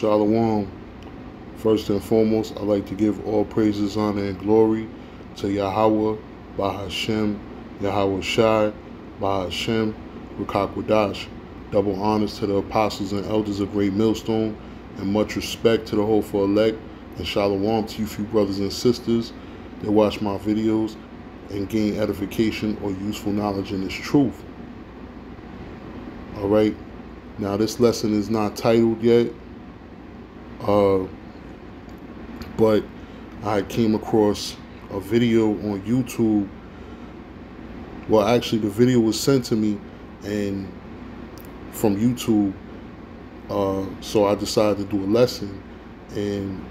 Shalom. First and foremost, I'd like to give all praises, honor, and glory to Yahweh, Bahashem, Yahweh Shai, Bahashem, Rukakwadash. Double honors to the apostles and elders of Great Millstone, and much respect to the hopeful elect, and shalom to you few brothers and sisters that watch my videos and gain edification or useful knowledge in this truth. Alright, now this lesson is not titled yet, but I came across a video on YouTube. Well, actually, the video was sent to me and from YouTube, so I decided to do a lesson, and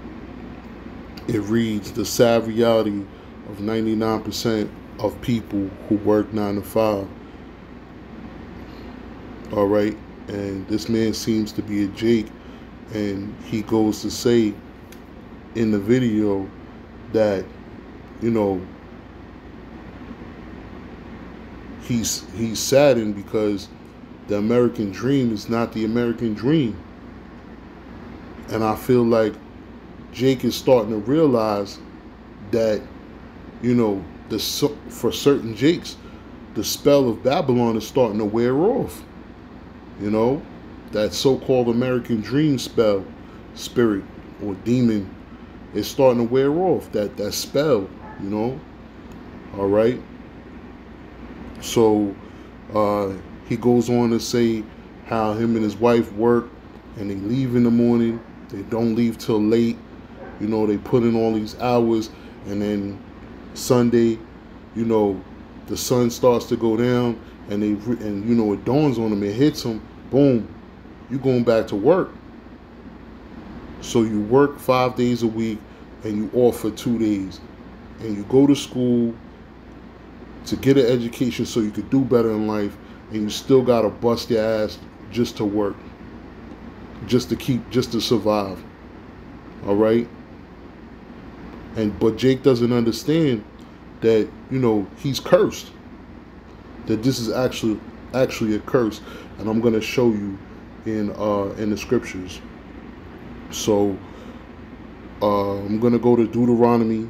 it reads: the sad reality of 99% of people who work 9 to 5. All right, and this man seems to be a Jake, and he goes to say in the video that, you know, he's saddened because the American dream is not the American dream. And I feel like Jake is starting to realize that, you know, for certain Jakes, the spell of Babylon is starting to wear off. You know, that so-called American dream spell, spirit, or demon is starting to wear off. That spell, you know. All right. So he goes on to say how him and his wife work, and they leave in the morning. They don't leave till late. You know, they put in all these hours, and then Sunday, you know, the sun starts to go down, and you know, it dawns on them, it hits them, boom, you going back to work. So you work 5 days a week, and you off for 2 days, and you go to school to get an education so you could do better in life, and you still gotta bust your ass just to work, just to survive. All right. But Jake doesn't understand that, you know, he's cursed. That this is actually a curse, and I'm gonna show you in the scriptures. So I'm gonna go to Deuteronomy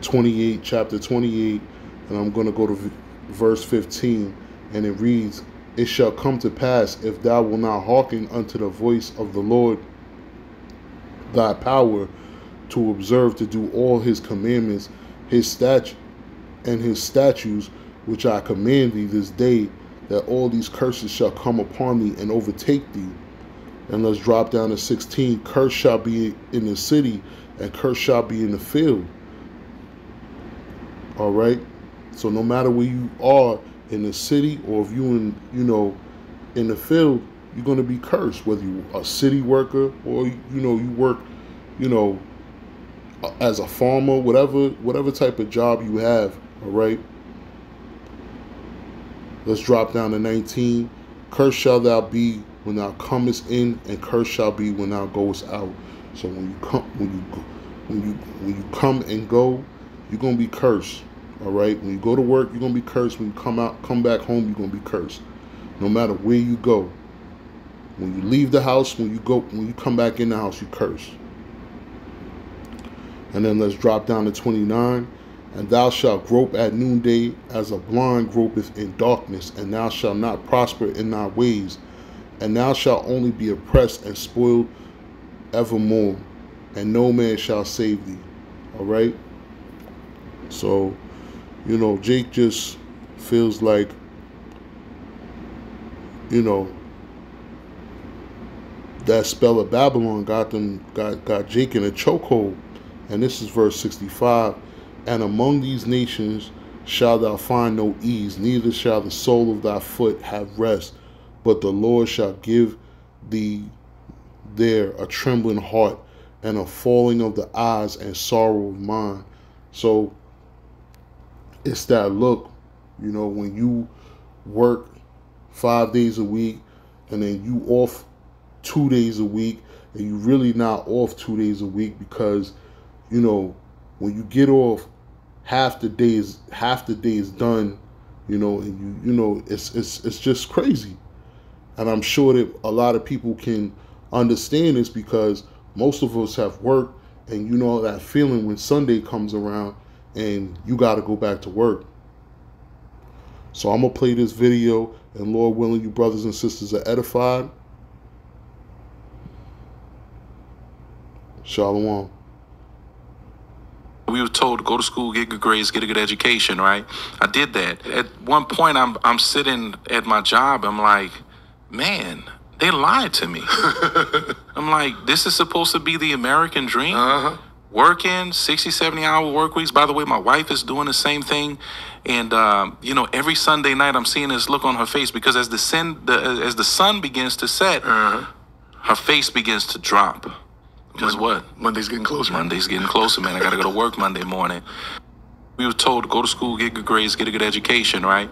28, chapter 28, and I'm gonna go to verse 15, and it reads: "It shall come to pass, if thou wilt not hearken unto the voice of the Lord thy power, to observe to do all his commandments, his statutes, which I command thee this day, that all these curses shall come upon thee and overtake thee." And let's drop down to 16. "Curse shall be in the city, and curse shall be in the field." All right. So no matter where you are in the city, or if you in the field, you're going to be cursed, whether you're a city worker or, you know, you work, you know, as a farmer, whatever type of job you have. All right. Let's drop down to 19. "Cursed shall thou be when thou comest in, and cursed shall be when thou goest out." So when you come and go, you're gonna be cursed. All right. When you go to work, you're gonna be cursed. When you come back home, you're gonna be cursed. No matter where you go. When you leave the house, when you come back in the house, you curse. And then let's drop down to 29. "And thou shalt grope at noonday, as a blind gropeth in darkness, and thou shalt not prosper in thy ways, and thou shalt only be oppressed and spoiled evermore, and no man shall save thee." All right. So, you know, Jake just feels like, you know, that spell of Babylon got Jake in a chokehold. And this is verse 65. "And among these nations shalt thou find no ease, neither shall the sole of thy foot have rest, but the Lord shall give thee there a trembling heart, and a falling of the eyes, and sorrow of mind." So it's that look, you know, when you work 5 days a week, and then you off 2 days a week, and you really not off 2 days a week, because, you know, when you get off, half the day is done, you know, and you know, it's just crazy. And I'm sure that a lot of people can understand this because most of us have work, and you know that feeling when Sunday comes around and you got to go back to work. So I'm going to play this video, and Lord willing, you brothers and sisters are edified. Shalom. We were told to go to school, get good grades, get a good education, right? I did that. At one point, I'm sitting at my job. I'm like, man, they lied to me. I'm like, this is supposed to be the American dream? Working 60, 70-hour work weeks. By the way, my wife is doing the same thing. And, you know, every Sunday night I'm seeing this look on her face because as the sun begins to set, her face begins to drop. Because what? Monday's getting closer. Monday's getting closer, man. I got to go to work Monday morning. We were told to go to school, get good grades, get a good education, right?